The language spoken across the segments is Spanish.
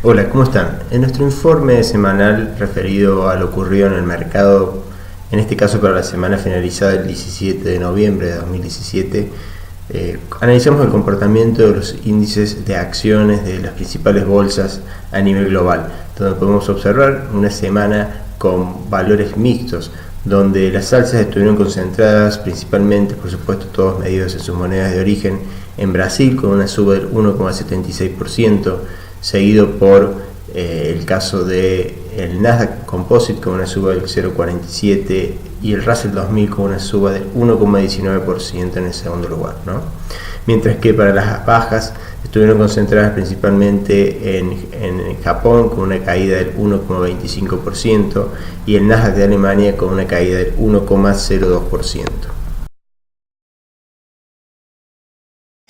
Hola, ¿cómo están? En nuestro informe semanal referido a lo ocurrido en el mercado, en este caso para la semana finalizada el 17 de noviembre de 2017, analizamos el comportamiento de los índices de acciones de las principales bolsas a nivel global, donde podemos observar una semana con valores mixtos, donde las alzas estuvieron concentradas principalmente, por supuesto todos medidos en sus monedas de origen, en Brasil con una suba del 1,76%, seguido por el caso del Nasdaq Composite con una suba del 0,47% y el Russell 2000 con una suba del 1,19% en el segundo lugar, ¿no? Mientras que para las bajas estuvieron concentradas principalmente en Japón con una caída del 1,25% y el Nasdaq de Alemania con una caída del 1,02%.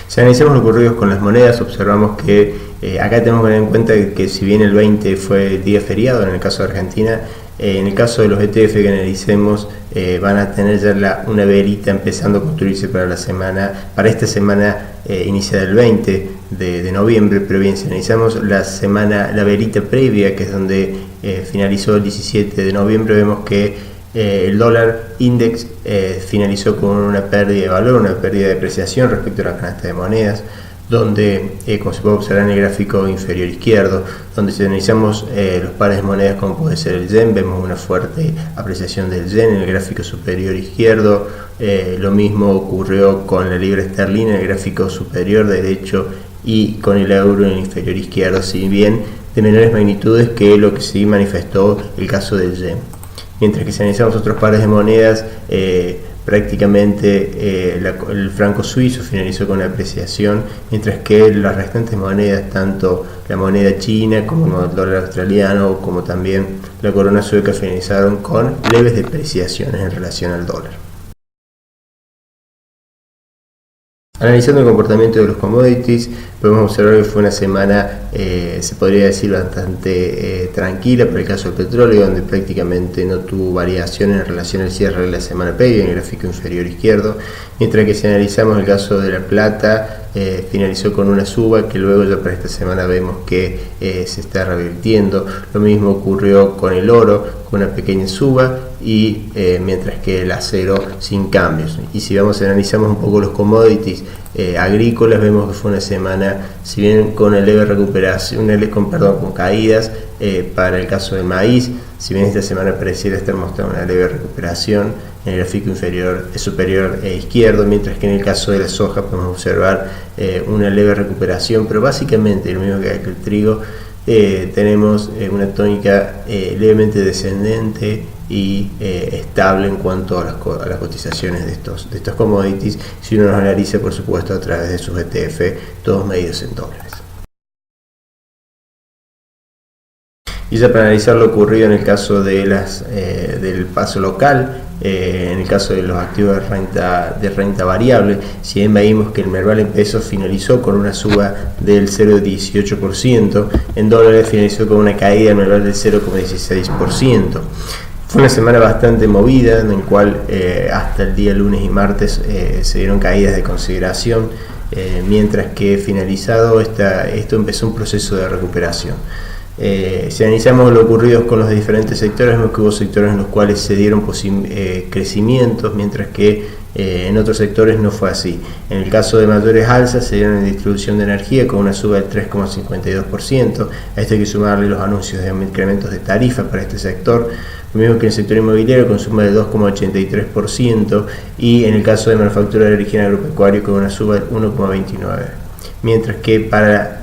Si analizamos lo ocurrido con las monedas, observamos que acá tenemos que tener en cuenta que si bien el 20 fue día feriado en el caso de Argentina, en el caso de los ETF que analicemos van a tener ya una velita empezando a construirse para esta semana iniciada el 20 de noviembre. Pero bien, si analizamos la velita previa, que es donde finalizó el 17 de noviembre, vemos que el dólar index finalizó con una pérdida de valor, una pérdida de depreciación respecto a la canasta de monedas, donde, como se puede observar en el gráfico inferior izquierdo, donde si analizamos los pares de monedas como puede ser el yen, vemos una fuerte apreciación del yen en el gráfico superior izquierdo. Lo mismo ocurrió con la libra esterlina en el gráfico superior derecho y con el euro en el inferior izquierdo, si bien de menores magnitudes que lo que sí manifestó el caso del yen. Mientras que si analizamos otros pares de monedas, prácticamente el franco suizo finalizó con la apreciación, mientras que las restantes monedas, tanto la moneda china como el dólar australiano, como también la corona sueca, finalizaron con leves depreciaciones en relación al dólar. Analizando el comportamiento de los commodities, podemos observar que fue una semana, se podría decir, bastante tranquila para el caso del petróleo, donde prácticamente no tuvo variación en relación al cierre de la semana previa en el gráfico inferior izquierdo, mientras que si analizamos el caso de la plata, finalizó con una suba que luego ya para esta semana vemos que se está revirtiendo. Lo mismo ocurrió con el oro, con una pequeña suba, y mientras que el acero sin cambios. Y si analizamos un poco los commodities agrícolas, vemos que fue una semana, si bien con una leve recuperación, con caídas para el caso del maíz, si bien esta semana pareciera estar mostrando una leve recuperación en el gráfico superior izquierdo, mientras que en el caso de la soja podemos observar una leve recuperación, pero básicamente lo mismo que el trigo. Tenemos una tónica levemente descendente y estable en cuanto a las cotizaciones de estos commodities, si uno los analiza, por supuesto, a través de sus ETF, todos medidos en dólares. Y ya para analizar lo ocurrido en el caso de del paso local, en el caso de los activos de renta variable, si bien vimos que el Merval en pesos finalizó con una suba del 0,18%, en dólares finalizó con una caída del Merval del 0,16%. Fue una semana bastante movida, en la cual hasta el día lunes y martes se dieron caídas de consideración, mientras que finalizado esto empezó un proceso de recuperación. Si analizamos lo ocurrido con los diferentes sectores, vemos que hubo sectores en los cuales se dieron crecimientos, mientras que en otros sectores no fue así. En el caso de mayores alzas se dieron en distribución de energía con una suba del 3,52%. A esto hay que sumarle los anuncios de incrementos de tarifa para este sector. Lo mismo que en el sector inmobiliario, con suma del 2,83%, y en el caso de manufactura de origen agropecuario con una suba del 1,29%. Mientras que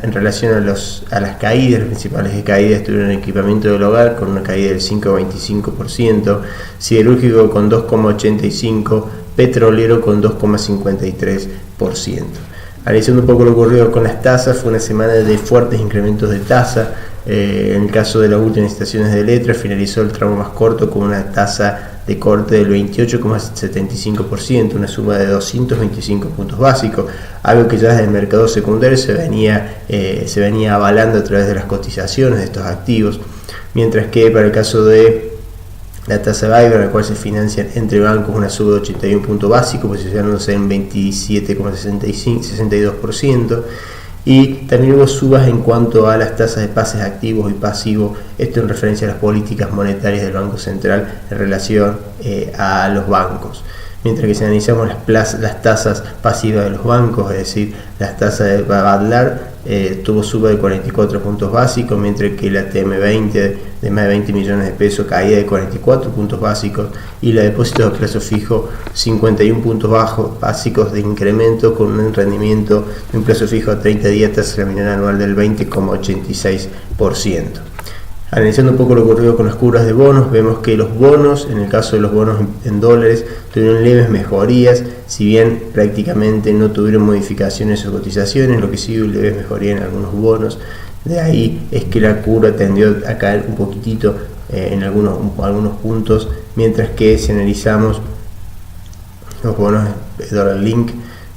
en relación a las caídas, las principales caídas estuvieron en equipamiento del hogar con una caída del 5,25%, siderúrgico con 2,85%, petrolero con 2,53%. Analizando un poco lo ocurrido con las tasas, fue una semana de fuertes incrementos de tasa. En el caso de las últimas estaciones de letra, finalizó el tramo más corto con una tasa de corte del 28,75%, una suma de 225 puntos básicos, algo que ya desde el mercado secundario se venía avalando a través de las cotizaciones de estos activos, mientras que para el caso de la tasa variable, en la cual se financian entre bancos, una suba de 81 puntos básicos, posicionándose en 27,62%, Y también hubo subas en cuanto a las tasas de pases activos y pasivos, esto en referencia a las políticas monetarias del Banco Central en relación a los bancos. Mientras que si analizamos las tasas pasivas de los bancos, es decir, las tasas de Badlar, tuvo suba de 44 puntos básicos, mientras que la TM20 de más de 20 millones de pesos caía de 44 puntos básicos y la de depósitos a plazo fijo 51 puntos básicos de incremento, con un rendimiento de un plazo fijo a 30 días, tasa terminal anual del 20,86%. Analizando un poco lo ocurrido con las curvas de bonos, vemos que los bonos, en el caso de los bonos en dólares, tuvieron leves mejorías, si bien prácticamente no tuvieron modificaciones o cotizaciones, lo que sí hubo leves mejorías en algunos bonos. De ahí es que la curva tendió a caer un poquitito en algunos puntos, mientras que si analizamos los bonos de dólar link,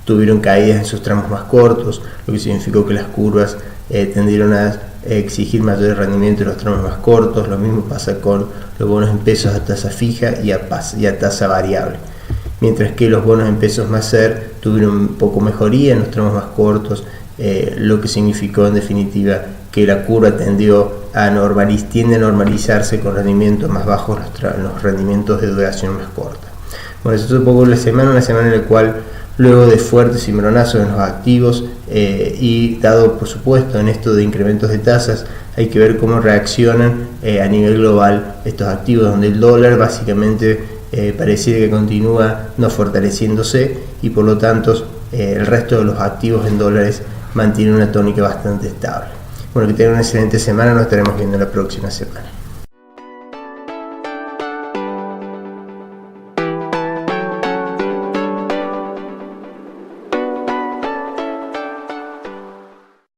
tuvieron caídas en sus tramos más cortos, lo que significó que las curvas tendieron a exigir mayor rendimiento en los tramos más cortos. Lo mismo pasa con los bonos en pesos a tasa fija y a tasa variable, mientras que los bonos en pesos más SER tuvieron un poco mejoría en los tramos más cortos, lo que significó en definitiva que la curva tiende a normalizarse con rendimientos más bajos los rendimientos de duración más corta. Bueno, eso es un poco una semana en la cual, luego de fuertes cimbronazos en los activos y dado por supuesto en esto de incrementos de tasas, hay que ver cómo reaccionan a nivel global estos activos, donde el dólar básicamente pareciera que continúa no fortaleciéndose y por lo tanto el resto de los activos en dólares mantiene una tónica bastante estable. Bueno, que tengan una excelente semana, nos estaremos viendo la próxima semana.